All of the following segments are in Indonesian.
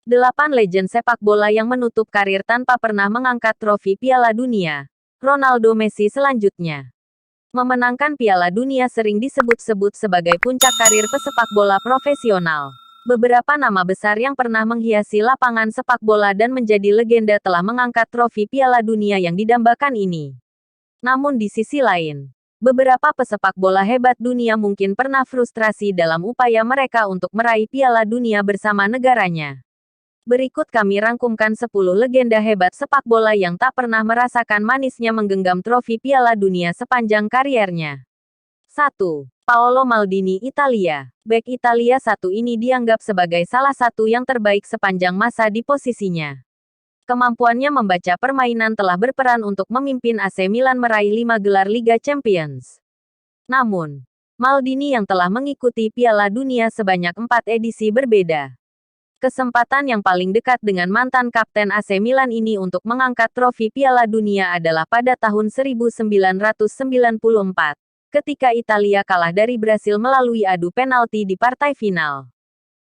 8 legend sepak bola yang menutup karir tanpa pernah mengangkat trofi Piala Dunia. Ronaldo Messi selanjutnya. Memenangkan Piala Dunia sering disebut-sebut sebagai puncak karir pesepak bola profesional. Beberapa nama besar yang pernah menghiasi lapangan sepak bola dan menjadi legenda telah mengangkat trofi Piala Dunia yang didambakan ini. Namun di sisi lain, beberapa pesepak bola hebat dunia mungkin pernah frustrasi dalam upaya mereka untuk meraih Piala Dunia bersama negaranya. Berikut kami rangkumkan 10 legenda hebat sepak bola yang tak pernah merasakan manisnya menggenggam trofi Piala Dunia sepanjang kariernya. 1. Paolo Maldini, Italia. Bek Italia satu ini dianggap sebagai salah satu yang terbaik sepanjang masa di posisinya. Kemampuannya membaca permainan telah berperan untuk memimpin AC Milan meraih 5 gelar Liga Champions. Namun, Maldini yang telah mengikuti Piala Dunia sebanyak 4 edisi berbeda. Kesempatan yang paling dekat dengan mantan kapten AC Milan ini untuk mengangkat trofi Piala Dunia adalah pada tahun 1994, ketika Italia kalah dari Brasil melalui adu penalti di partai final.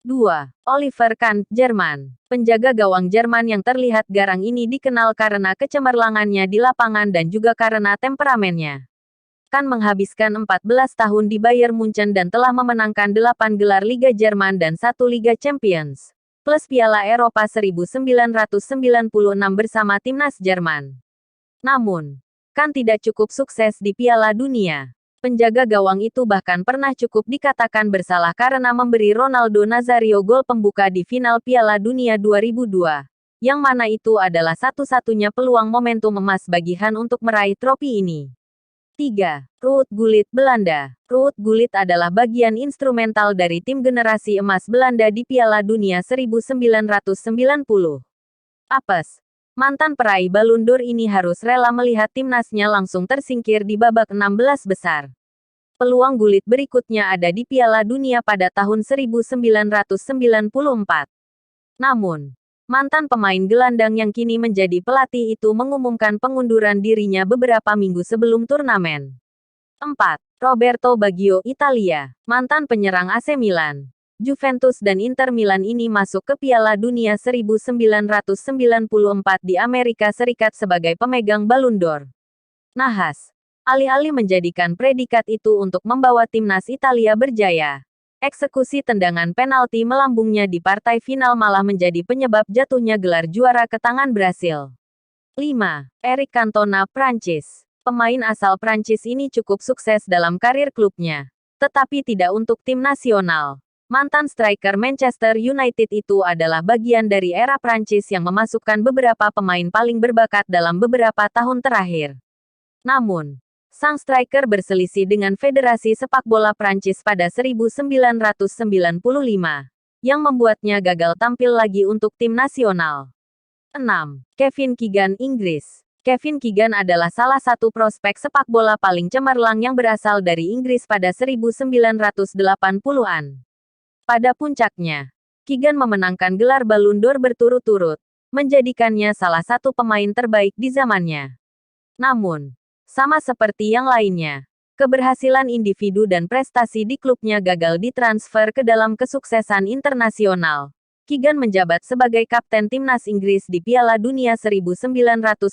2. Oliver Kahn, Jerman. Penjaga gawang Jerman yang terlihat garang ini dikenal karena kecemerlangannya di lapangan dan juga karena temperamennya. Kahn menghabiskan 14 tahun di Bayern Munchen dan telah memenangkan 8 gelar Liga Jerman dan 1 Liga Champions, plus Piala Eropa 1996 bersama timnas Jerman. Namun, Kahn tidak cukup sukses di Piala Dunia. Penjaga gawang itu bahkan pernah cukup dikatakan bersalah karena memberi Ronaldo Nazario gol pembuka di final Piala Dunia 2002, yang mana itu adalah satu-satunya peluang momentum emas bagi Han untuk meraih trofi ini. 3. Ruud Gullit, Belanda. Ruud Gullit adalah bagian instrumental dari tim generasi emas Belanda di Piala Dunia 1990. Apes, mantan peraih Ballon d'Or ini harus rela melihat timnasnya langsung tersingkir di babak 16 besar. Peluang Gullit berikutnya ada di Piala Dunia pada tahun 1994. Namun, mantan pemain gelandang yang kini menjadi pelatih itu mengumumkan pengunduran dirinya beberapa minggu sebelum turnamen. 4. Roberto Baggio, Italia. Mantan penyerang AC Milan, Juventus dan Inter Milan ini masuk ke Piala Dunia 1994 di Amerika Serikat sebagai pemegang Ballon d'Or. Nahas, alih-alih menjadikan predikat itu untuk membawa timnas Italia berjaya, eksekusi tendangan penalti melambungnya di partai final malah menjadi penyebab jatuhnya gelar juara ke tangan Brasil. 5. Eric Cantona, Prancis. Pemain asal Prancis ini cukup sukses dalam karir klubnya, tetapi tidak untuk tim nasional. Mantan striker Manchester United itu adalah bagian dari era Prancis yang memasukkan beberapa pemain paling berbakat dalam beberapa tahun terakhir. Namun, sang striker berselisih dengan Federasi Sepak Bola Prancis pada 1995, yang membuatnya gagal tampil lagi untuk tim nasional. 6. Kevin Keegan, Inggris. Kevin Keegan adalah salah satu prospek sepak bola paling cemerlang yang berasal dari Inggris pada 1980-an. Pada puncaknya, Keegan memenangkan gelar Ballon d'Or berturut-turut, menjadikannya salah satu pemain terbaik di zamannya. Namun, sama seperti yang lainnya, keberhasilan individu dan prestasi di klubnya gagal ditransfer ke dalam kesuksesan internasional. Keegan menjabat sebagai kapten timnas Inggris di Piala Dunia 1982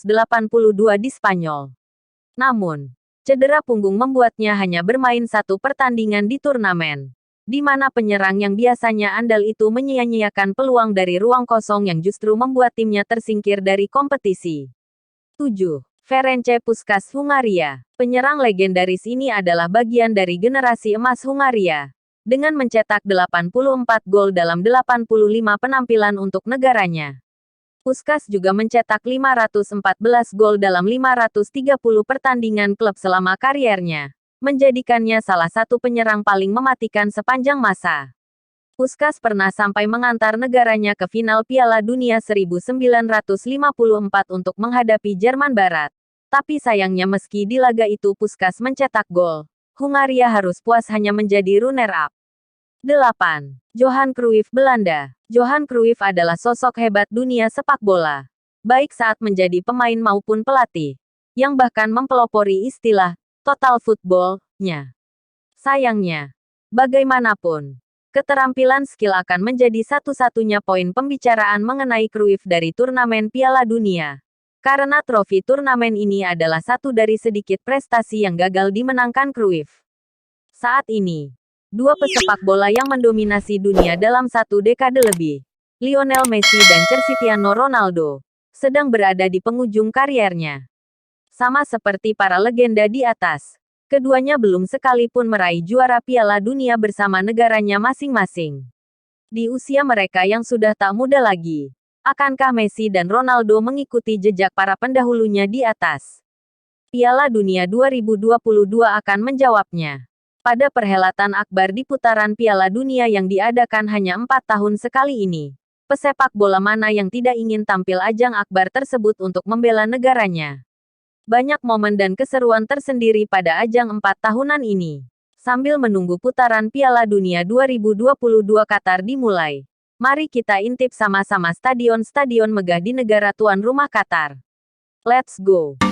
di Spanyol. Namun, cedera punggung membuatnya hanya bermain satu pertandingan di turnamen, di mana penyerang yang biasanya andal itu menyia-nyiakan peluang dari ruang kosong yang justru membuat timnya tersingkir dari kompetisi. 7. Ferenc Puskás, Hungaria. Penyerang legendaris ini adalah bagian dari generasi emas Hungaria, dengan mencetak 84 gol dalam 85 penampilan untuk negaranya. Puskás juga mencetak 514 gol dalam 530 pertandingan klub selama kariernya, menjadikannya salah satu penyerang paling mematikan sepanjang masa. Puskás pernah sampai mengantar negaranya ke final Piala Dunia 1954 untuk menghadapi Jerman Barat. Tapi sayangnya meski di laga itu Puskás mencetak gol, Hungaria harus puas hanya menjadi runner-up. 8. Johan Cruyff, Belanda. Johan Cruyff adalah sosok hebat dunia sepak bola, baik saat menjadi pemain maupun pelatih, yang bahkan mempelopori istilah total football-nya. Sayangnya, bagaimanapun, Keterampilan skill akan menjadi satu-satunya poin pembicaraan mengenai Cruyff dari turnamen Piala Dunia. Karena trofi turnamen ini adalah satu dari sedikit prestasi yang gagal dimenangkan Cruyff. Saat ini, dua pesepak bola yang mendominasi dunia dalam satu dekade lebih, Lionel Messi dan Cristiano Ronaldo, sedang berada di penghujung kariernya. Sama seperti para legenda di atas, keduanya belum sekalipun meraih juara Piala Dunia bersama negaranya masing-masing. Di usia mereka yang sudah tak muda lagi, akankah Messi dan Ronaldo mengikuti jejak para pendahulunya di atas? Piala Dunia 2022 akan menjawabnya. Pada perhelatan akbar di putaran Piala Dunia yang diadakan hanya 4 tahun sekali ini, pesepak bola mana yang tidak ingin tampil ajang akbar tersebut untuk membela negaranya? Banyak momen dan keseruan tersendiri pada ajang 4 tahunan ini. Sambil menunggu putaran Piala Dunia 2022 Qatar dimulai, mari kita intip sama-sama stadion-stadion megah di negara tuan rumah Qatar. Let's go!